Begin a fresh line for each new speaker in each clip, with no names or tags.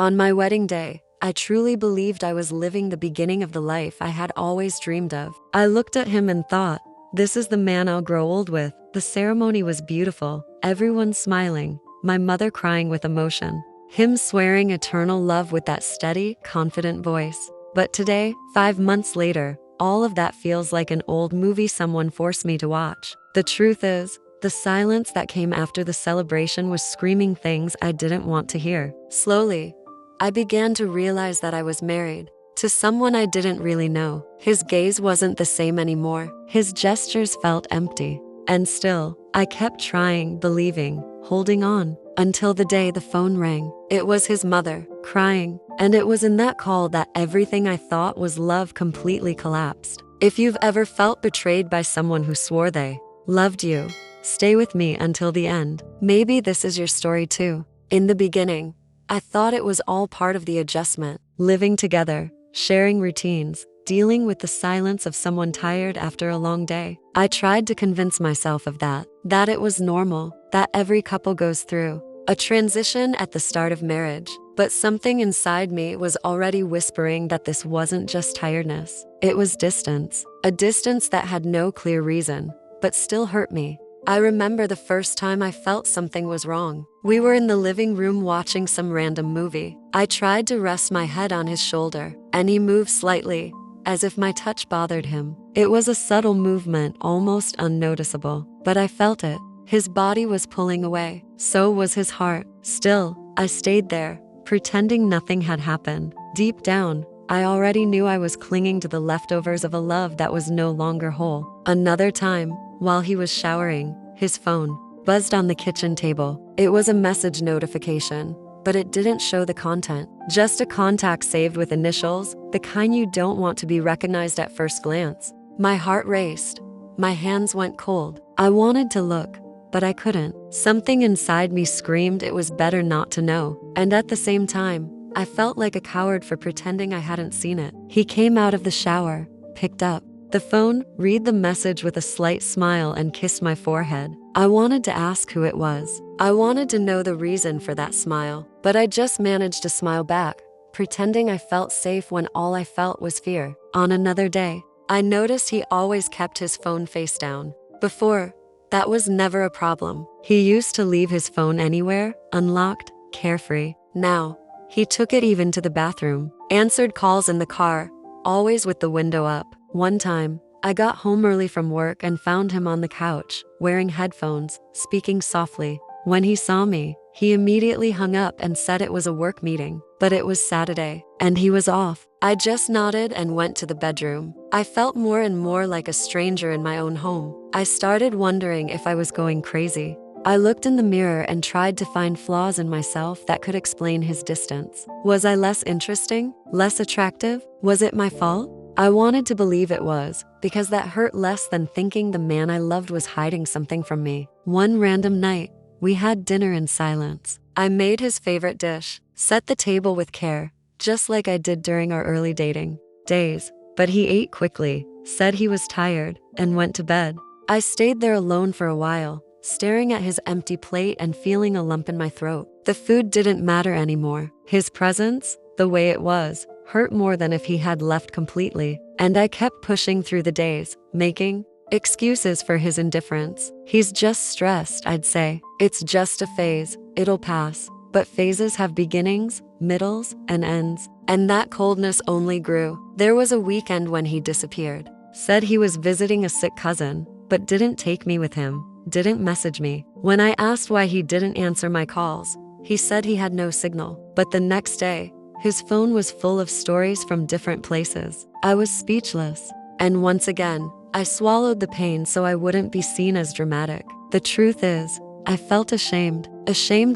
On my wedding day, I truly believed I was living the beginning of the life I had always dreamed of. I looked at him and thought, this is the man I'll grow old with. The ceremony was beautiful, everyone smiling, my mother crying with emotion, him swearing eternal love with that steady, confident voice. But today, 5 months later, all of that feels like an old movie someone forced me to watch. The truth is, the silence that came after the celebration was screaming things I didn't want to hear. Slowly, I began to realize that I was married to someone I didn't really know. His gaze wasn't the same anymore. His gestures felt empty. And still, I kept trying, believing, holding on, until the day the phone rang. It was his mother, crying, and it was in that call that everything I thought was love completely collapsed. If you've ever felt betrayed by someone who swore they loved you, stay with me until the end. Maybe this is your story too. In the beginning, I thought it was all part of the adjustment, living together, sharing routines, dealing with the silence of someone tired after a long day. I tried to convince myself of that it was normal, that every couple goes through a transition at the start of marriage. But something inside me was already whispering that this wasn't just tiredness. It was distance, a distance that had no clear reason, but still hurt me. I remember the first time I felt something was wrong. We were in the living room watching some random movie. I tried to rest my head on his shoulder, and he moved slightly, as if my touch bothered him. It was a subtle movement, almost unnoticeable, but I felt it. His body was pulling away. So was his heart. Still, I stayed there, pretending nothing had happened. Deep down, I already knew I was clinging to the leftovers of a love that was no longer whole. Another time, while he was showering, his phone buzzed on the kitchen table. It was a message notification, but it didn't show the content. Just a contact saved with initials, the kind you don't want to be recognized at first glance. My heart raced. My hands went cold. I wanted to look, but I couldn't. Something inside me screamed it was better not to know. And at the same time, I felt like a coward for pretending I hadn't seen it. He came out of the shower, picked up the phone, read the message with a slight smile, and kissed my forehead. I wanted to ask who it was. I wanted to know the reason for that smile, but I just managed to smile back, pretending I felt safe when all I felt was fear. On another day, I noticed he always kept his phone face down. Before, that was never a problem. He used to leave his phone anywhere, unlocked, carefree. Now, he took it even to the bathroom, answered calls in the car, always with the window up. One time, I got home early from work and found him on the couch, wearing headphones, speaking softly. When he saw me, he immediately hung up and said it was a work meeting. But it was Saturday, and he was off. I just nodded and went to the bedroom. I felt more and more like a stranger in my own home. I started wondering if I was going crazy. I looked in the mirror and tried to find flaws in myself that could explain his distance. Was I less interesting? Less attractive? Was it my fault? I wanted to believe it was, because that hurt less than thinking the man I loved was hiding something from me. One random night, we had dinner in silence. I made his favorite dish, set the table with care, just like I did during our early dating days. But he ate quickly, said he was tired, and went to bed. I stayed there alone for a while, staring at his empty plate and feeling a lump in my throat. The food didn't matter anymore. His presence, the way it was, hurt more than if he had left completely. And I kept pushing through the days, making excuses for his indifference. He's just stressed, I'd say. It's just a phase, it'll pass. But phases have beginnings, middles, and ends. And that coldness only grew. There was a weekend when he disappeared. Said he was visiting a sick cousin, but didn't take me with him, didn't message me. When I asked why he didn't answer my calls, he said he had no signal. But the next day, his phone was full of stories from different places. I was speechless. And once again, I swallowed the pain so I wouldn't be seen as dramatic. The truth is, I felt ashamed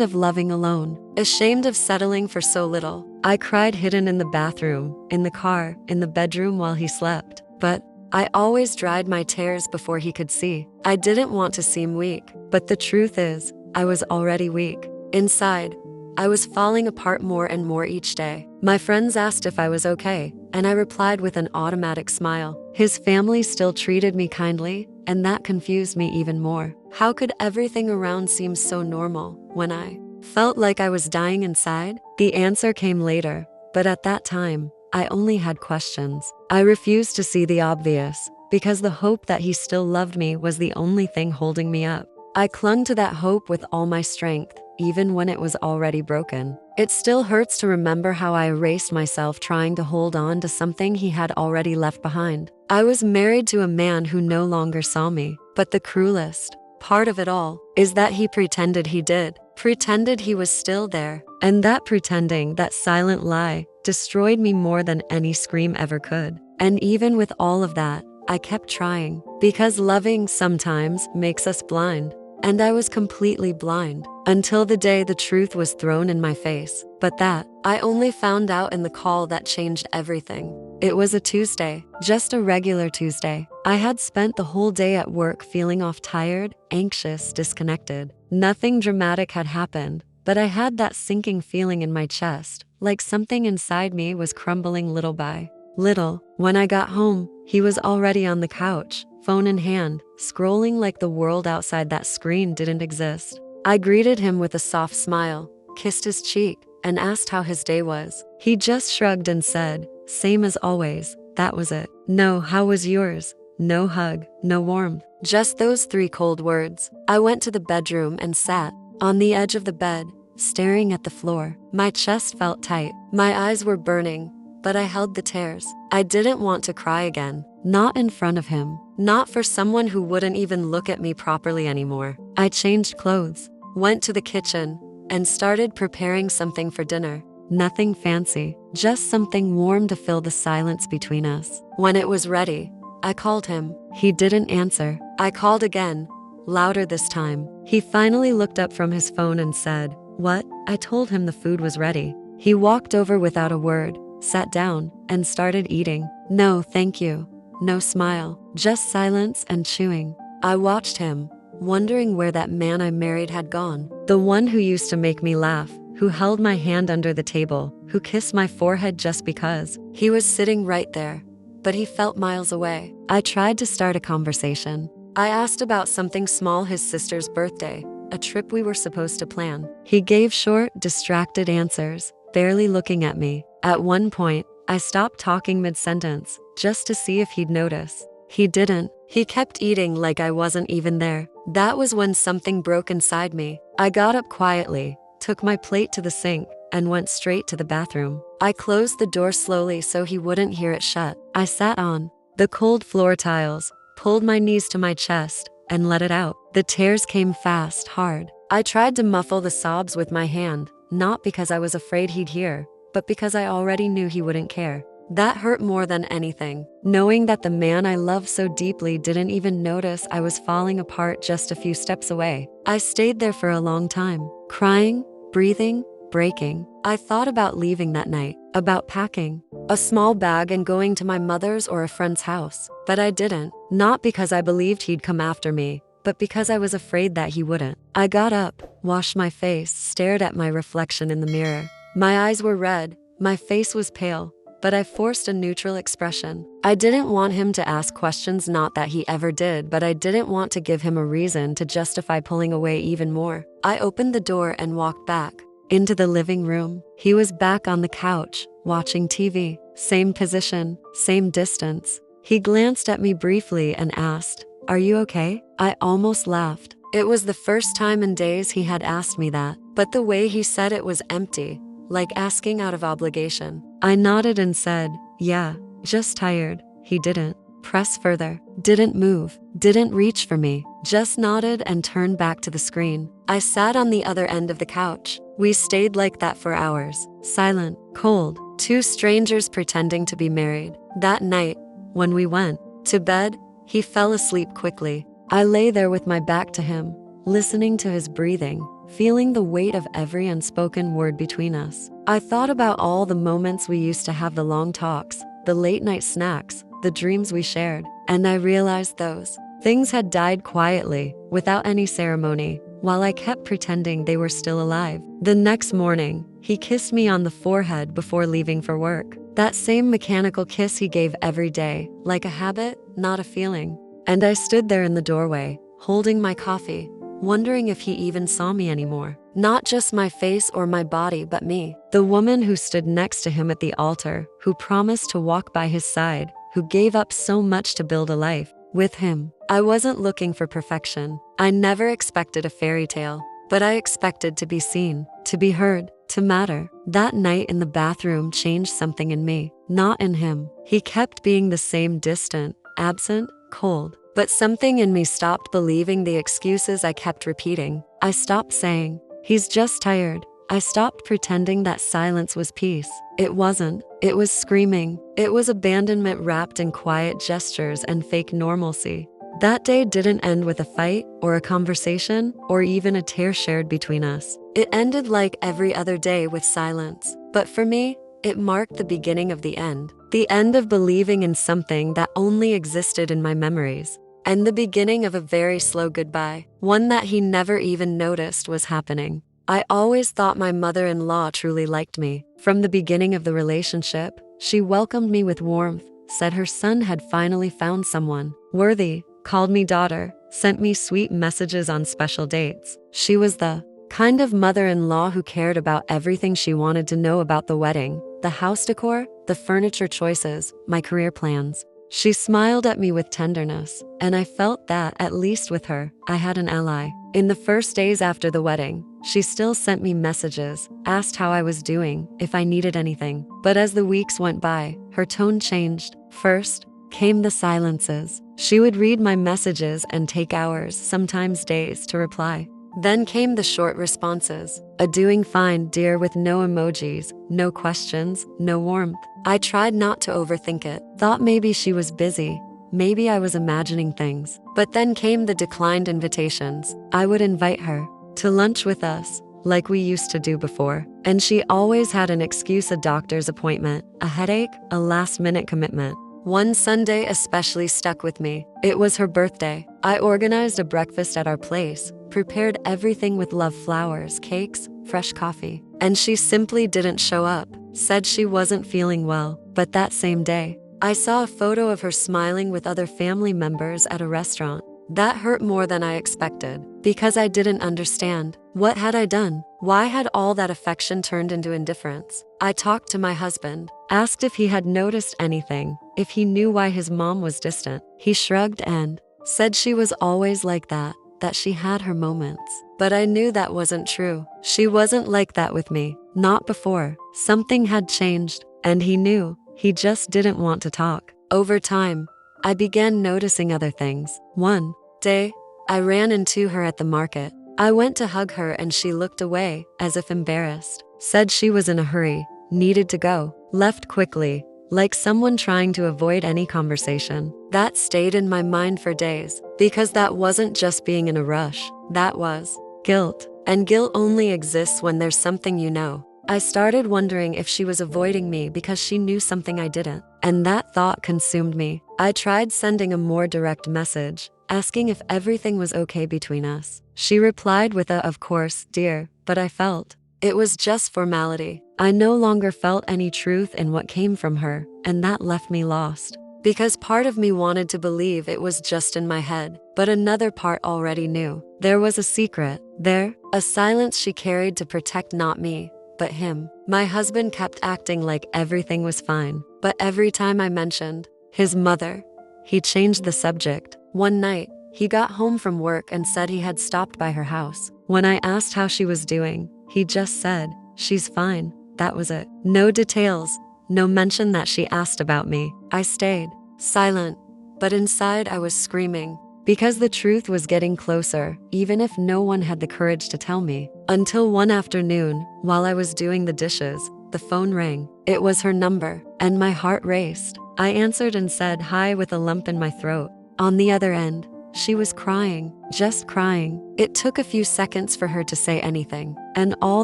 of loving alone, ashamed of settling for so little. I cried hidden in the bathroom, in the car, in the bedroom while he slept. But I always dried my tears before he could see. I didn't want to seem weak, but the truth is, I was already weak. Inside, I was falling apart more and more each day. My friends asked if I was okay, and I replied with an automatic smile. His family still treated me kindly, and that confused me even more. How could everything around seem so normal when I Felt like I was dying inside? The answer came later, but at that time, I only had questions. I refused to see the obvious, because the hope that he still loved me was the only thing holding me up. I clung to that hope with all my strength, even when it was already broken. It still hurts to remember how I erased myself trying to hold on to something he had already left behind. I was married to a man who no longer saw me, but the cruelest part of it all is that he pretended he did, pretended he was still there. And that pretending, that silent lie, destroyed me more than any scream ever could. And even with all of that, I kept trying, because loving sometimes makes us blind. And I was completely blind until the day the truth was thrown in my face. But that, I only found out in the call that changed everything. It was a Tuesday, just a regular Tuesday. I had spent the whole day at work feeling off, tired, anxious, disconnected. Nothing dramatic had happened, but I had that sinking feeling in my chest, like something inside me was crumbling little by little. When I got home, he was already on the couch, phone in hand, scrolling like the world outside that screen didn't exist. I greeted him with a soft smile, kissed his cheek, and asked how his day was. He just shrugged and said, "Same as always." That was it. No, how was yours? No hug, no warmth. Just those 3 cold words. I went to the bedroom and sat on the edge of the bed, staring at the floor. My chest felt tight. My eyes were burning, but I held the tears. I didn't want to cry again. Not in front of him. Not for someone who wouldn't even look at me properly anymore. I changed clothes, went to the kitchen, and started preparing something for dinner. Nothing fancy, just something warm to fill the silence between us. When it was ready, I called him. He didn't answer. I called again, louder this time. He finally looked up from his phone and said, "What?" I told him the food was ready. He walked over without a word, sat down, and started eating. No, thank you. No smile, just silence and chewing. I watched him, wondering where that man I married had gone. The one who used to make me laugh, who held my hand under the table, who kissed my forehead just because. He was sitting right there, but he felt miles away. I tried to start a conversation. I asked about something small, his sister's birthday, a trip we were supposed to plan. He gave short, distracted answers, barely looking at me. At one point, I stopped talking mid-sentence, just to see if he'd notice. He didn't. He kept eating like I wasn't even there. That was when something broke inside me. I got up quietly, took my plate to the sink, and went straight to the bathroom. I closed the door slowly so he wouldn't hear it shut. I sat on the cold floor tiles, pulled my knees to my chest, and let it out. The tears came fast, hard. I tried to muffle the sobs with my hand, not because I was afraid he'd hear, but because I already knew he wouldn't care. That hurt more than anything, knowing that the man I loved so deeply didn't even notice I was falling apart just a few steps away. I stayed there for a long time, crying, breathing, breaking. I thought about leaving that night, about packing a small bag and going to my mother's or a friend's house. But I didn't, not because I believed he'd come after me, but because I was afraid that he wouldn't. I got up, washed my face, stared at my reflection in the mirror. My eyes were red, my face was pale, but I forced a neutral expression. I didn't want him to ask questions, not that he ever did, but I didn't want to give him a reason to justify pulling away even more. I opened the door and walked back into the living room. He was back on the couch, watching TV. Same position, same distance. He glanced at me briefly and asked, "Are you okay?" I almost laughed. It was the first time in days he had asked me that, but the way he said it was empty, like asking out of obligation. I nodded and said, "Yeah, just tired." He didn't press further, didn't move, didn't reach for me, just nodded and turned back to the screen. I sat on the other end of the couch. We stayed like that for hours, silent, cold, 2 strangers pretending to be married. That night, when we went to bed, he fell asleep quickly. I lay there with my back to him, listening to his breathing, feeling the weight of every unspoken word between us. I thought about all the moments we used to have, the long talks, the late night snacks, the dreams we shared, and I realized those things had died quietly, without any ceremony, while I kept pretending they were still alive. The next morning, he kissed me on the forehead before leaving for work. That same mechanical kiss he gave every day, like a habit, not a feeling. And I stood there in the doorway, holding my coffee, wondering if he even saw me anymore. Not just my face or my body, but me. The woman who stood next to him at the altar, who promised to walk by his side, who gave up so much to build a life with him. I wasn't looking for perfection. I never expected a fairy tale, but I expected to be seen, to be heard, to matter. That night in the bathroom changed something in me, not in him. He kept being the same, distant, absent, cold. But something in me stopped believing the excuses I kept repeating. I stopped saying, "He's just tired." I stopped pretending that silence was peace. It wasn't. It was screaming. It was abandonment wrapped in quiet gestures and fake normalcy. That day didn't end with a fight or a conversation or even a tear shared between us. It ended like every other day with silence. But for me, it marked the beginning of the end. The end of believing in something that only existed in my memories. And the beginning of a very slow goodbye, one that he never even noticed was happening. I always thought my mother-in-law truly liked me. From the beginning of the relationship, she welcomed me with warmth, said her son had finally found someone worthy, called me daughter, sent me sweet messages on special dates. She was the kind of mother-in-law who cared about everything. She wanted to know about the wedding, the house decor, the furniture choices, my career plans. She smiled at me with tenderness, and I felt that, at least with her, I had an ally. In the first days after the wedding, she still sent me messages, asked how I was doing, if I needed anything. But as the weeks went by, her tone changed. First came the silences. She would read my messages and take hours, sometimes days, to reply. Then came the short responses, a "doing fine, dear," with no emojis, no questions, no warmth. I tried not to overthink it, thought maybe she was busy, maybe I was imagining things. But then came the declined invitations. I would invite her to lunch with us, like we used to do before. And she always had an excuse: a doctor's appointment, a headache, a last-minute commitment. One Sunday especially stuck with me. It was her birthday. I organized a breakfast at our place, prepared everything with love: flowers, cakes, fresh coffee. And she simply didn't show up, said she wasn't feeling well. But that same day, I saw a photo of her smiling with other family members at a restaurant. That hurt more than I expected, because I didn't understand. What had I done? Why had all that affection turned into indifference? I talked to my husband, asked if he had noticed anything, if he knew why his mom was distant. He shrugged and said she was always like that she had her moments. But I knew that wasn't true. She wasn't like that with me, not before. Something had changed, and he knew. He just didn't want to talk. Over time, I began noticing other things. One day, I ran into her at the market. I went to hug her and she looked away, as if embarrassed. Said she was in a hurry, needed to go, left quickly, like someone trying to avoid any conversation. That stayed in my mind for days, because that wasn't just being in a rush. That was guilt. And guilt only exists when there's something you know. I started wondering if she was avoiding me because she knew something I didn't. And that thought consumed me. I tried sending a more direct message, asking if everything was okay between us. She replied with a "of course, dear," but I felt it was just formality. I no longer felt any truth in what came from her, and that left me lost. Because part of me wanted to believe it was just in my head, but another part already knew. There was a secret there, a silence she carried to protect not me, but him. My husband kept acting like everything was fine, but every time I mentioned his mother, he changed the subject. One night, he got home from work and said he had stopped by her house. When I asked how she was doing, he just said, "She's fine." That was it. No details, no mention that she asked about me. I stayed silent, but inside I was screaming, because the truth was getting closer, even if no one had the courage to tell me. Until one afternoon, while I was doing the dishes, the phone rang. It was her number, and my heart raced. I answered and said hi with a lump in my throat. On the other end, she was crying, just crying. It took a few seconds for her to say anything, and all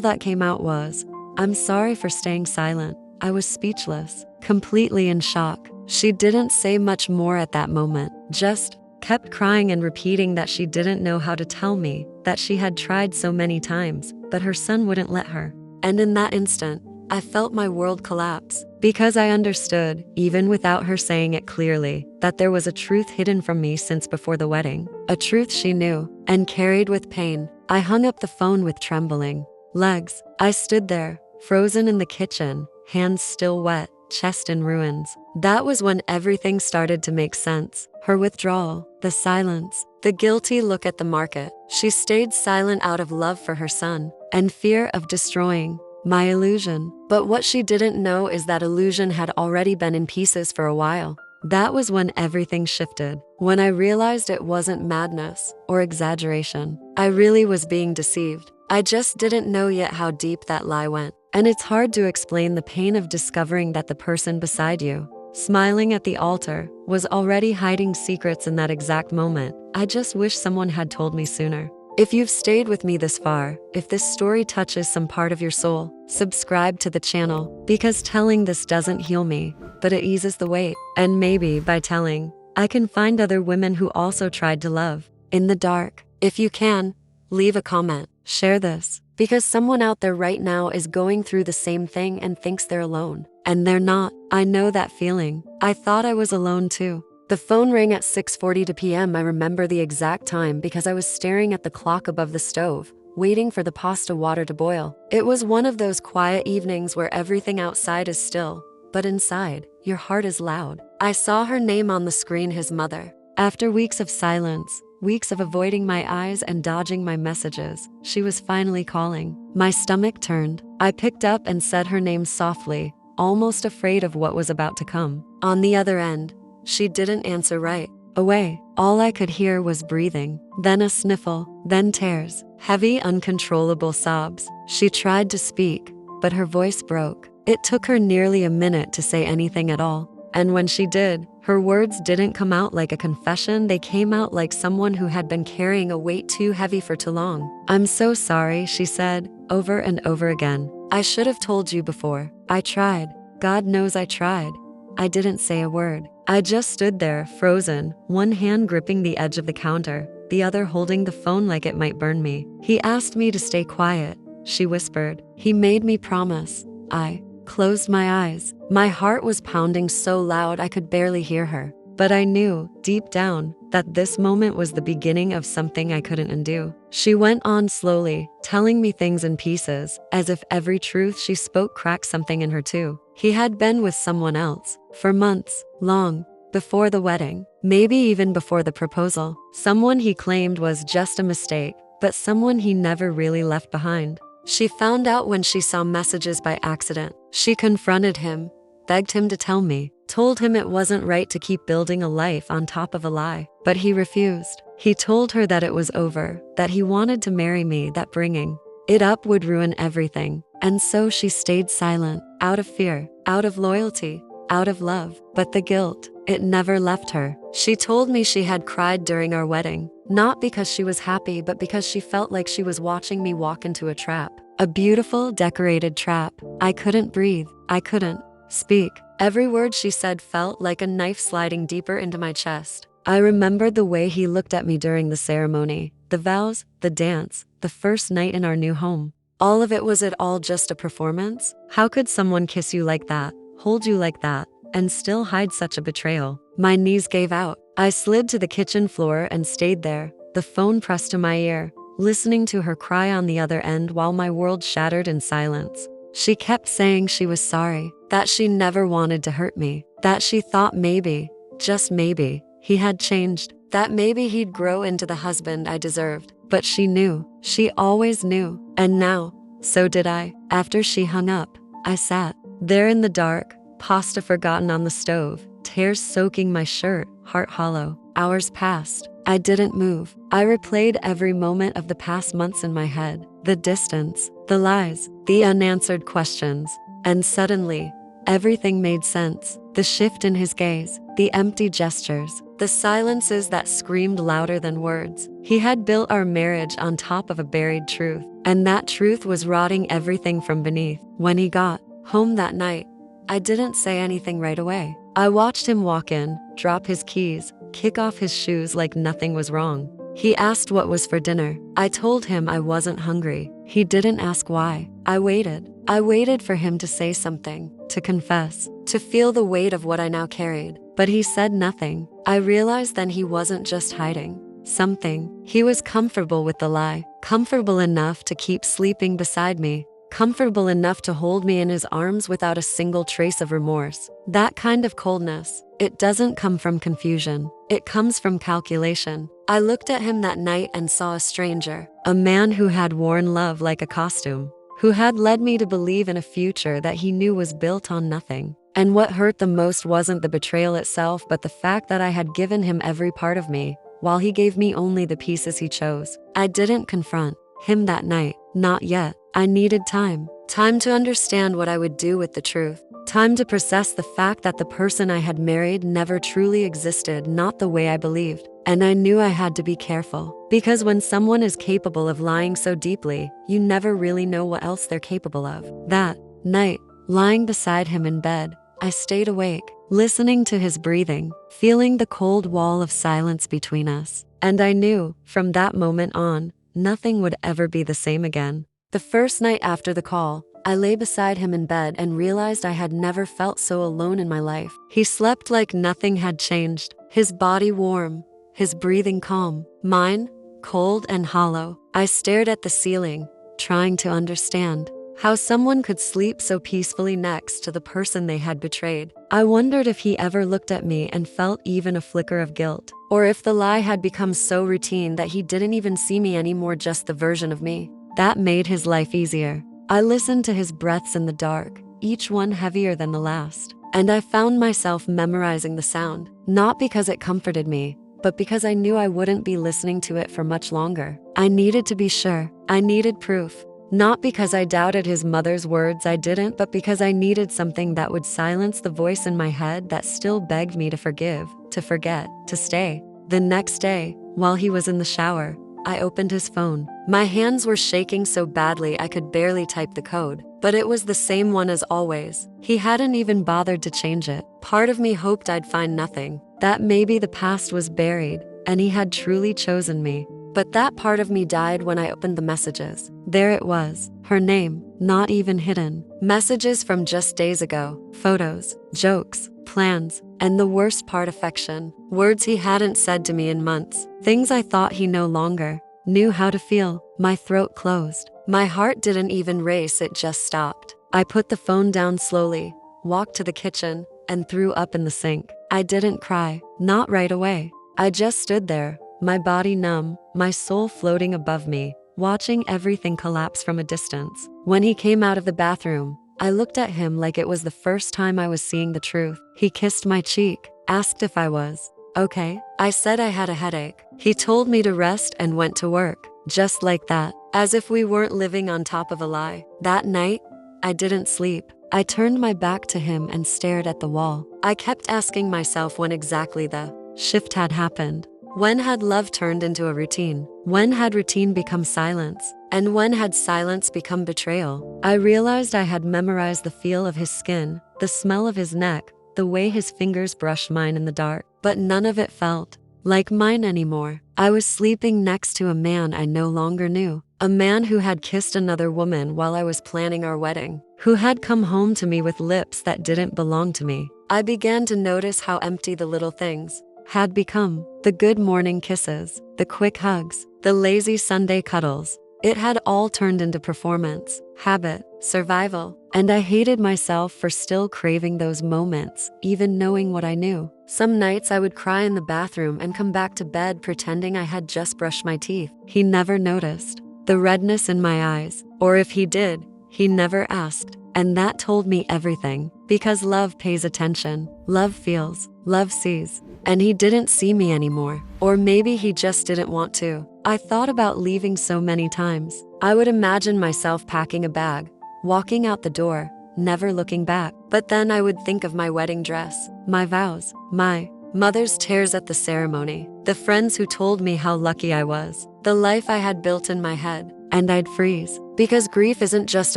that came out was, "I'm sorry for staying silent." I was speechless, completely in shock. She didn't say much more at that moment, just kept crying and repeating that she didn't know how to tell me, that she had tried so many times, but her son wouldn't let her. And in that instant, I felt my world collapse, because I understood, even without her saying it clearly, that there was a truth hidden from me since before the wedding, a truth she knew and carried with pain. I hung up the phone with trembling legs. I stood there, frozen in the kitchen, hands still wet, chest in ruins. That was when everything started to make sense. Her withdrawal, the silence, the guilty look at the market. She stayed silent out of love for her son and fear of destroying my illusion. But what she didn't know is that illusion had already been in pieces for a while. That was when everything shifted, when I realized it wasn't madness or exaggeration. I really was being deceived. I just didn't know yet how deep that lie went. And it's hard to explain the pain of discovering that the person beside you, smiling at the altar, was already hiding secrets in that exact moment. I just wish someone had told me sooner. If you've stayed with me this far, if this story touches some part of your soul, subscribe to the channel, because telling this doesn't heal me, but it eases the weight. And maybe by telling, I can find other women who also tried to love in the dark. If you can, leave a comment, share this, because someone out there right now is going through the same thing and thinks they're alone. And they're not. I know that feeling. I thought I was alone too. The phone rang at 6:42 p.m. I remember the exact time because I was staring at the clock above the stove, waiting for the pasta water to boil. It was one of those quiet evenings where everything outside is still, but inside, your heart is loud. I saw her name on the screen, his mother. After weeks of silence, weeks of avoiding my eyes and dodging my messages, she was finally calling. My stomach turned. I picked up and said her name softly, almost afraid of what was about to come. On the other end, she didn't answer right away. All I could hear was breathing, then a sniffle, then tears, heavy, uncontrollable sobs. She tried to speak, but her voice broke. It took her nearly a minute to say anything at all. And when she did, her words didn't come out like a confession. They came out like someone who had been carrying a weight too heavy for too long. "I'm so sorry," she said, over and over again. "I should have told you before. I tried. God knows I tried." I didn't say a word. I just stood there, frozen, one hand gripping the edge of the counter, the other holding the phone like it might burn me. "He asked me to stay quiet," she whispered. "He made me promise." I closed my eyes. My heart was pounding so loud I could barely hear her. But I knew, deep down, that this moment was the beginning of something I couldn't undo. She went on slowly, telling me things in pieces, as if every truth she spoke cracked something in her too. He had been with someone else, for months, long before the wedding, maybe even before the proposal. Someone he claimed was just a mistake, but someone he never really left behind. She found out when she saw messages by accident. She confronted him, begged him to tell me, told him it wasn't right to keep building a life on top of a lie. But he refused. He told her that it was over, that he wanted to marry me, that bringing it up would ruin everything. And so she stayed silent, out of fear, out of loyalty, out of love. But the guilt, it never left her. She told me she had cried during our wedding, not because she was happy, but because she felt like she was watching me walk into a trap. A beautiful, decorated trap. I couldn't breathe. I couldn't speak. Every word she said felt like a knife sliding deeper into my chest. I remembered the way he looked at me during the ceremony, the vows, the dance, the first night in our new home. All of it. Was it all just a performance? How could someone kiss you like that, hold you like that, and still hide such a betrayal? My knees gave out. I slid to the kitchen floor and stayed there, the phone pressed to my ear, listening to her cry on the other end while my world shattered in silence. She kept saying she was sorry, that she never wanted to hurt me, that she thought maybe, just maybe, he had changed, that maybe he'd grow into the husband I deserved. But she knew. She always knew. And now, so did I. After she hung up, I sat there in the dark, pasta forgotten on the stove, tears soaking my shirt, heart hollow. Hours passed. I didn't move. I replayed every moment of the past months in my head. The distance, the lies, the unanswered questions. And suddenly, everything made sense. The shift in his gaze, the empty gestures, the silences that screamed louder than words. He had built our marriage on top of a buried truth, and that truth was rotting everything from beneath. When he got home that night, I didn't say anything right away. I watched him walk in, drop his keys, kick off his shoes like nothing was wrong. He asked what was for dinner. I told him I wasn't hungry. He didn't ask why. I waited. I waited for him to say something, to confess, to feel the weight of what I now carried. But he said nothing. I realized then he wasn't just hiding something. He was comfortable with the lie, comfortable enough to keep sleeping beside me, comfortable enough to hold me in his arms without a single trace of remorse. That kind of coldness, it doesn't come from confusion. It comes from calculation. I looked at him that night and saw a stranger, a man who had worn love like a costume, who had led me to believe in a future that he knew was built on nothing. And what hurt the most wasn't the betrayal itself, but the fact that I had given him every part of me, while he gave me only the pieces he chose. I didn't confront him that night, not yet. I needed time. Time to understand what I would do with the truth. Time to process the fact that the person I had married never truly existed, not the way I believed. And I knew I had to be careful. Because when someone is capable of lying so deeply, you never really know what else they're capable of. That night, lying beside him in bed, I stayed awake, listening to his breathing, feeling the cold wall of silence between us. And I knew, from that moment on, nothing would ever be the same again. The first night after the call, I lay beside him in bed and realized I had never felt so alone in my life. He slept like nothing had changed, his body warm, his breathing calm, mine cold and hollow. I stared at the ceiling, trying to understand how someone could sleep so peacefully next to the person they had betrayed. I wondered if he ever looked at me and felt even a flicker of guilt, or if the lie had become so routine that he didn't even see me anymore, just the version of me that made his life easier. I listened to his breaths in the dark, each one heavier than the last, and I found myself memorizing the sound, not because it comforted me, but because I knew I wouldn't be listening to it for much longer. I needed to be sure. I needed proof. Not because I doubted his mother's words, I didn't, but because I needed something that would silence the voice in my head that still begged me to forgive, to forget, to stay. The next day, while he was in the shower, I opened his phone. My hands were shaking so badly I could barely type the code, but it was the same one as always. He hadn't even bothered to change it. Part of me hoped I'd find nothing, that maybe the past was buried, and he had truly chosen me. But that part of me died when I opened the messages. There it was, her name, not even hidden. Messages from just days ago, photos, jokes, plans, and the worst part, affection. Words he hadn't said to me in months. Things I thought he no longer knew how to feel. My throat closed. My heart didn't even race, it just stopped. I put the phone down slowly, walked to the kitchen, and threw up in the sink. I didn't cry, not right away. I just stood there, my body numb, my soul floating above me, watching everything collapse from a distance. When he came out of the bathroom, I looked at him like it was the first time I was seeing the truth. He kissed my cheek, asked if I was okay. I said I had a headache. He told me to rest and went to work, just like that, as if we weren't living on top of a lie. That night, I didn't sleep. I turned my back to him and stared at the wall. I kept asking myself when exactly the shift had happened. When had love turned into a routine? When had routine become silence? And when had silence become betrayal? I realized I had memorized the feel of his skin, the smell of his neck, the way his fingers brushed mine in the dark, but none of it felt like mine anymore. I was sleeping next to a man I no longer knew, a man who had kissed another woman while I was planning our wedding, who had come home to me with lips that didn't belong to me. I began to notice how empty the little things had become. The good morning kisses, the quick hugs, the lazy Sunday cuddles. It had all turned into performance, habit, survival, and I hated myself for still craving those moments, even knowing what I knew. Some nights I would cry in the bathroom and come back to bed pretending I had just brushed my teeth. He never noticed the redness in my eyes, or if he did, he never asked. And that told me everything, because love pays attention, love feels, love sees. And he didn't see me anymore, or maybe he just didn't want to. I thought about leaving so many times. I would imagine myself packing a bag, walking out the door, never looking back. But then I would think of my wedding dress, my vows, my mother's tears at the ceremony, the friends who told me how lucky I was, the life I had built in my head, and I'd freeze. Because grief isn't just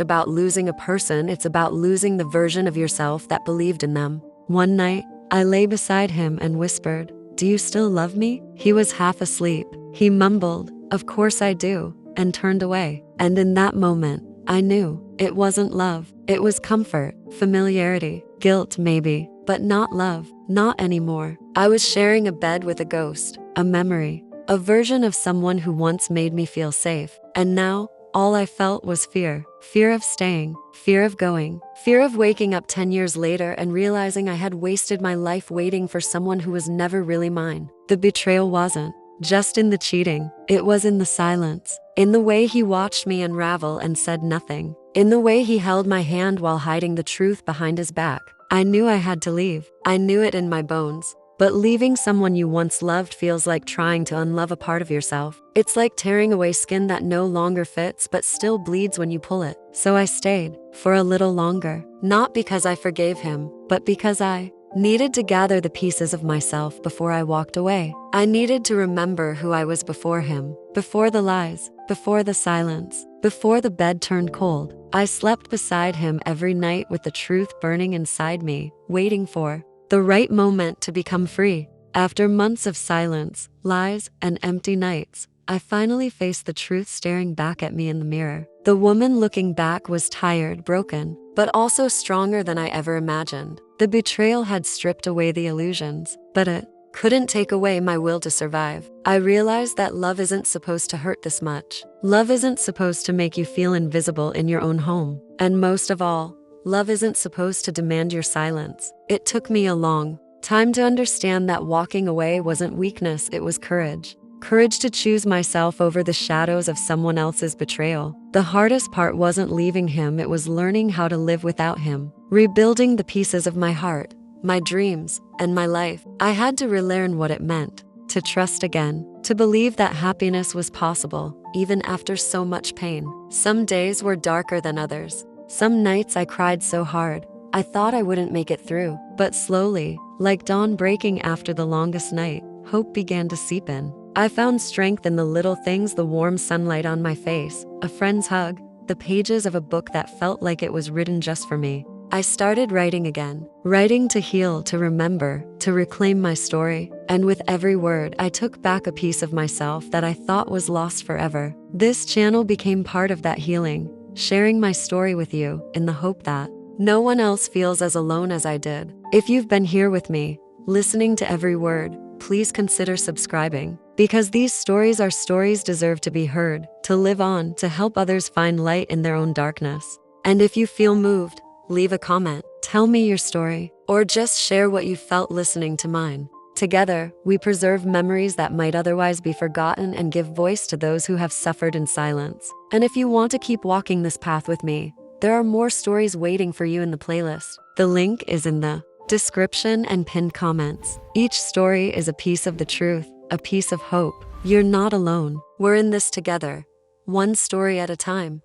about losing a person, it's about losing the version of yourself that believed in them. One night, I lay beside him and whispered, "Do you still love me?" He was half asleep. He mumbled, "Of course I do," and turned away. And in that moment, I knew it wasn't love. It was comfort, familiarity, guilt maybe, but not love, not anymore. I was sharing a bed with a ghost, a memory a version of someone who once made me feel safe. And now, all I felt was fear. Fear of staying, fear of going, fear of waking up 10 years later and realizing I had wasted my life waiting for someone who was never really mine. The betrayal wasn't just in the cheating, it was in the silence, in the way he watched me unravel and said nothing, in the way he held my hand while hiding the truth behind his back. I knew I had to leave. I knew it in my bones. But leaving someone you once loved feels like trying to unlove a part of yourself. It's like tearing away skin that no longer fits but still bleeds when you pull it. So I stayed for a little longer, not because I forgave him, but because I needed to gather the pieces of myself before I walked away. I needed to remember who I was before him, before the lies, before the silence, before the bed turned cold. I slept beside him every night with the truth burning inside me, waiting for the right moment to become free. After months of silence, lies, and empty nights, I finally faced the truth staring back at me in the mirror. The woman looking back was tired, broken, but also stronger than I ever imagined. The betrayal had stripped away the illusions, but it couldn't take away my will to survive. I realized that love isn't supposed to hurt this much. Love isn't supposed to make you feel invisible in your own home. And most of all, love isn't supposed to demand your silence. It took me a long time to understand that walking away wasn't weakness, it was courage. Courage to choose myself over the shadows of someone else's betrayal. The hardest part wasn't leaving him, it was learning how to live without him. Rebuilding the pieces of my heart, my dreams, and my life. I had to relearn what it meant to trust again, to believe that happiness was possible, even after so much pain. Some days were darker than others. Some nights I cried so hard, I thought I wouldn't make it through. But slowly, like dawn breaking after the longest night, hope began to seep in. I found strength in the little things, the warm sunlight on my face, a friend's hug, the pages of a book that felt like it was written just for me. I started writing again, writing to heal, to remember, to reclaim my story. And with every word, I took back a piece of myself that I thought was lost forever. This channel became part of that healing, sharing my story with you in the hope that no one else feels as alone as I did. If you've been here with me, listening to every word, please consider subscribing. Because these stories deserve to be heard, to live on, to help others find light in their own darkness. And if you feel moved, leave a comment, tell me your story, or just share what you felt listening to mine. Together, we preserve memories that might otherwise be forgotten and give voice to those who have suffered in silence. And if you want to keep walking this path with me, there are more stories waiting for you in the playlist. The link is in the description and pinned comments. Each story is a piece of the truth, a piece of hope. You're not alone. We're in this together, one story at a time.